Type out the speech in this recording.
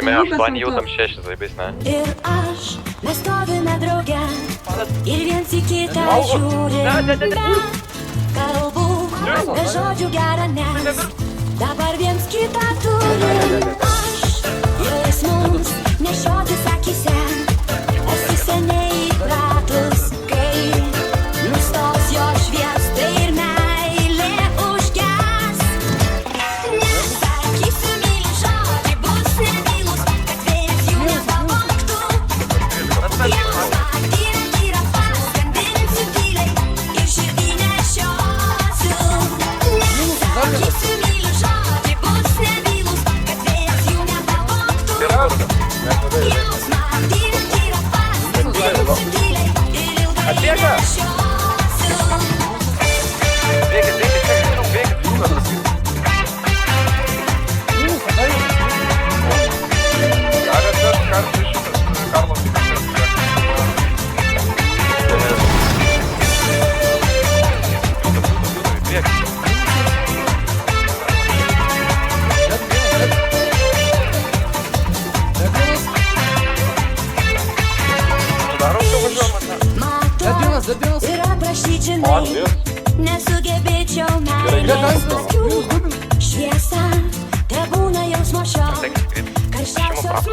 Gimė 8, jau tam 6, zaibais, ne? Ir aš, mes stovime drauge ir viens į kitą žiūrime. Kalbų, be žodžių gera, nes dabar viens kitą turim. Aš, jis mums nešiotis akise, esi seniai įpratus, kai nustos jo šviesta ir meilė užges. Nesakysiu myliu žodį, bus nebylus, kad vėjas jų nepavogtų. Jausmą tyra paskandinsiu tyliai ir širdį nešiosiu. Nesakysiu myliu žodį, bus nebylus, kad vėjas jų nepavogtų. Jausmą tyra paskandinsiu tyliai ir ilgai nešiosiu. Ir aprašyt žinai, nesugebėčiau meilės paskių. Šviesa, tebūna jausmo šio, karščiausios